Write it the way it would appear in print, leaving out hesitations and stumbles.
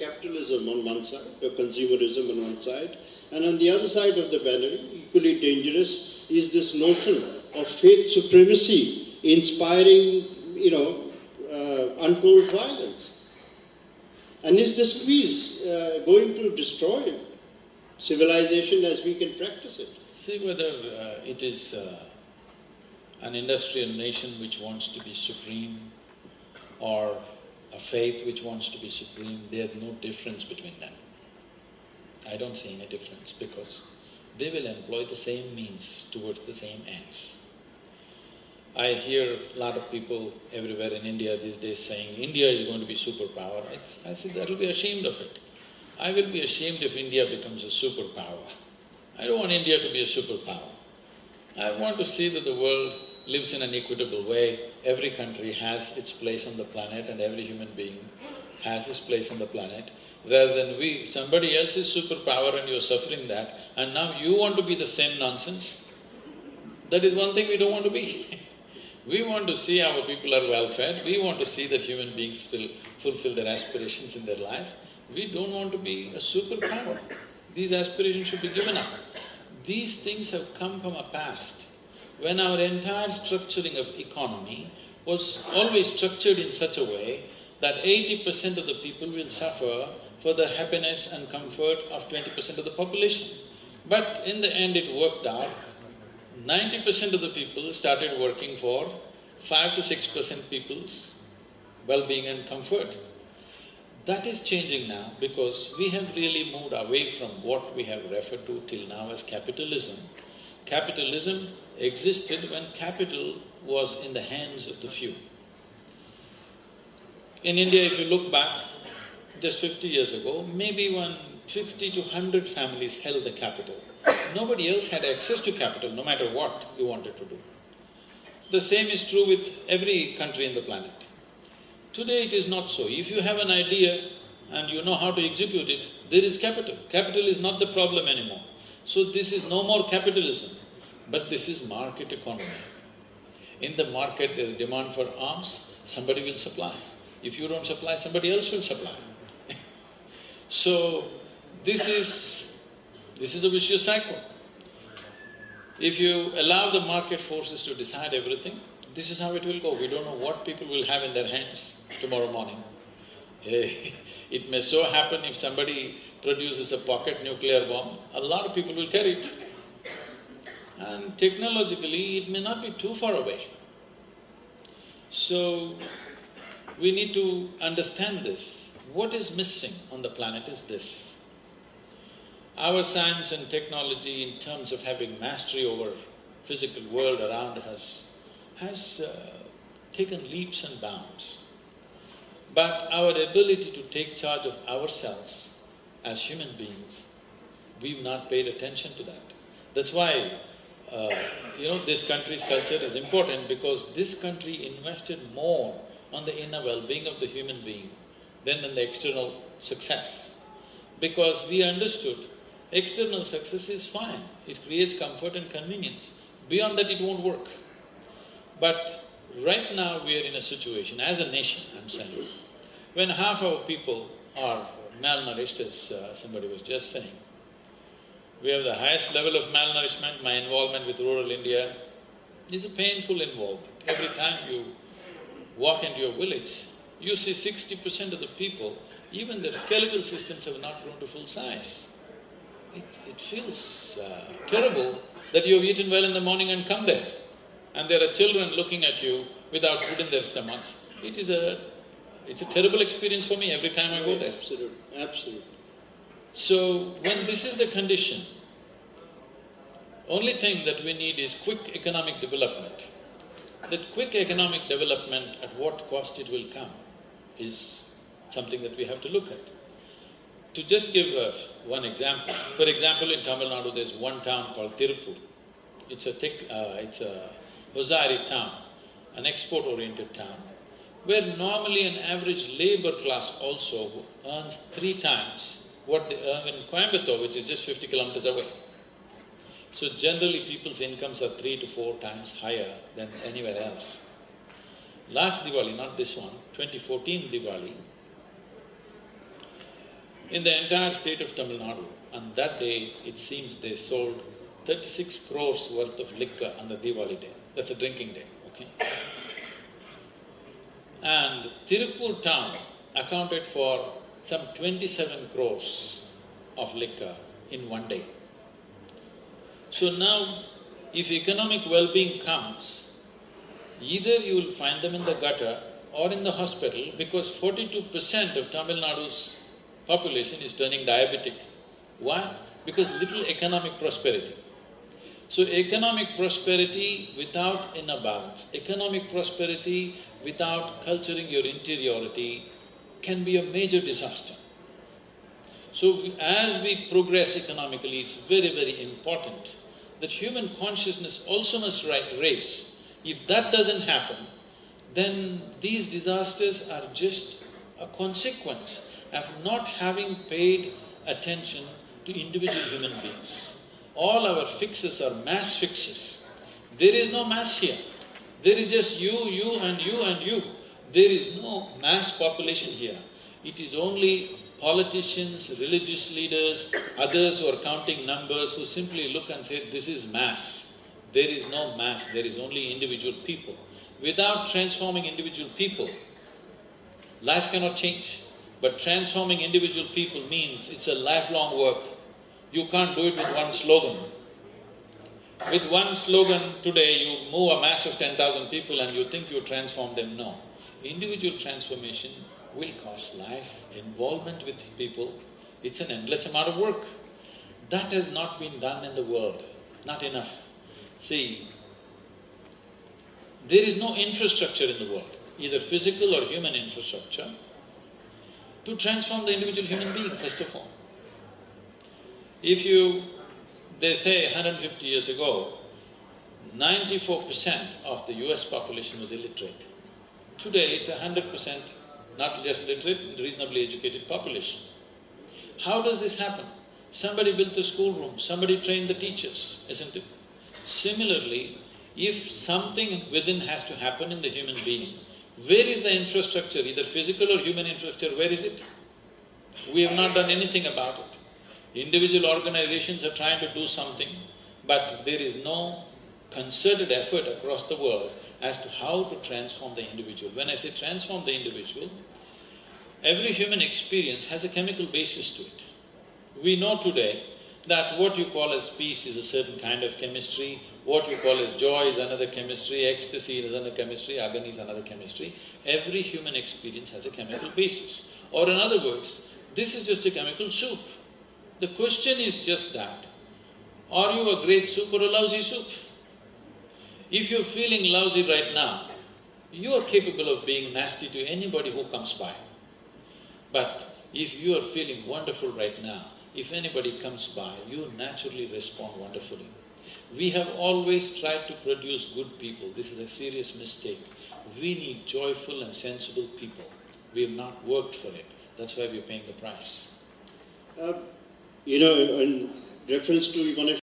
capitalism on one side, or consumerism on one side, and on the other side of the banner, equally dangerous, is this notion of faith supremacy inspiring, untold violence. And is the squeeze going to destroy civilization as we can practice it? See whether it is an industrial nation which wants to be supreme or a faith which wants to be supreme, there's no difference between them. I don't see any difference because they will employ the same means towards the same ends. I hear a lot of people everywhere in India these days saying, India is going to be superpower. I say, that'll be ashamed of it. I will be ashamed if India becomes a superpower. I don't want India to be a superpower. I want to see that the world lives in an equitable way, every country has its place on the planet and every human being has his place on the planet, rather than somebody else is superpower and you're suffering that, and now you want to be the same nonsense. That is one thing we don't want to be. We want to see our people are well-fed, we want to see that human beings fulfill their aspirations in their life. We don't want to be a superpower. These aspirations should be given up. These things have come from a past when our entire structuring of economy was always structured in such a way that 80% of the people will suffer for the happiness and comfort of 20% of the population. But in the end it worked out, 90% of the people started working for 5 to 6% people's well-being and comfort. That is changing now because we have really moved away from what we have referred to till now as capitalism. Capitalism existed when capital was in the hands of the few. In India, if you look back, just 50 years ago, maybe 50 to 100 families held the capital. Nobody else had access to capital, no matter what you wanted to do. The same is true with every country in the planet. Today it is not so. If you have an idea and you know how to execute it, there is capital. Capital is not the problem anymore. So this is no more capitalism, but this is market economy. In the market there is demand for arms, somebody will supply. If you don't supply, somebody else will supply. So this is a vicious cycle. If you allow the market forces to decide everything, this is how it will go. We don't know what people will have in their hands tomorrow morning. It may so happen if somebody produces a pocket nuclear bomb, a lot of people will carry it. And technologically, it may not be too far away. So, we need to understand this. What is missing on the planet is this. Our science and technology in terms of having mastery over physical world around us has taken leaps and bounds. But our ability to take charge of ourselves as human beings, we've not paid attention to that. That's why, this country's culture is important because this country invested more on the inner well-being of the human being than on the external success. Because we understood external success is fine, it creates comfort and convenience. Beyond that, it won't work. But right now we are in a situation, as a nation, I'm saying, when half our people are malnourished, as somebody was just saying. We have the highest level of malnourishment. My involvement with rural India is a painful involvement. Every time you walk into your village, you see 60% of the people, even their skeletal systems have not grown to full size. It feels terrible that you have eaten well in the morning and come there, and there are children looking at you without food in their stomachs. It's a terrible experience for me every time I go there. Absolutely, absolutely. So, when this is the condition, only thing that we need is quick economic development. That quick economic development, at what cost it will come, is something that we have to look at. To just give one example, for example, in Tamil Nadu there's one town called Tirupur. It's a Hosari town, an export-oriented town, where normally an average labor class also earns 3 times what they earn in Coimbatore, which is just 50 kilometers away. So generally people's incomes are 3 to 4 times higher than anywhere else. Last Diwali, not this one, 2014 Diwali, in the entire state of Tamil Nadu. And that day, it seems they sold 36 crores worth of liquor on the Diwali day. That's a drinking day, okay? And Tirupur town accounted for some 27 crores of liquor in one day. So now, if economic well-being comes, either you will find them in the gutter or in the hospital, because 42% of Tamil Nadu's population is turning diabetic. Why? Because little economic prosperity. So economic prosperity without inner balance, economic prosperity without culturing your interiority can be a major disaster. So as we progress economically, it's very, very important that human consciousness also must raise. If that doesn't happen, then these disasters are just a consequence of not having paid attention to individual human beings. All our fixes are mass fixes. There is no mass here. There is just you and you and you. There is no mass population here. It is only politicians, religious leaders, others who are counting numbers who simply look and say, this is mass. There is no mass, there is only individual people. Without transforming individual people, life cannot change. But transforming individual people means it's a lifelong work. You can't do it with one slogan. With one slogan today, you move a mass of 10,000 people and you think you transform them. No. Individual transformation will cost life, involvement with people. It's an endless amount of work. That has not been done in the world, not enough. See, there is no infrastructure in the world, either physical or human infrastructure, to transform the individual human being, first of all. They say 150 years ago, 94% of the US population was illiterate. Today it's 100% not just literate, reasonably educated population. How does this happen? Somebody built the schoolroom, somebody trained the teachers, isn't it? Similarly, if something within has to happen in the human being, where is the infrastructure, either physical or human infrastructure, where is it? We have not done anything about it. Individual organizations are trying to do something, but there is no concerted effort across the world as to how to transform the individual. When I say transform the individual, every human experience has a chemical basis to it. We know today that what you call as peace is a certain kind of chemistry, what you call as joy is another chemistry, ecstasy is another chemistry, agony is another chemistry. Every human experience has a chemical basis. Or in other words, this is just a chemical soup. The question is just that, are you a great soup or a lousy soup? If you're feeling lousy right now, you are capable of being nasty to anybody who comes by. But if you are feeling wonderful right now, if anybody comes by, you naturally respond wonderfully. We have always tried to produce good people. This is a serious mistake. We need joyful and sensible people. We have not worked for it. That's why we're paying the price. In reference to even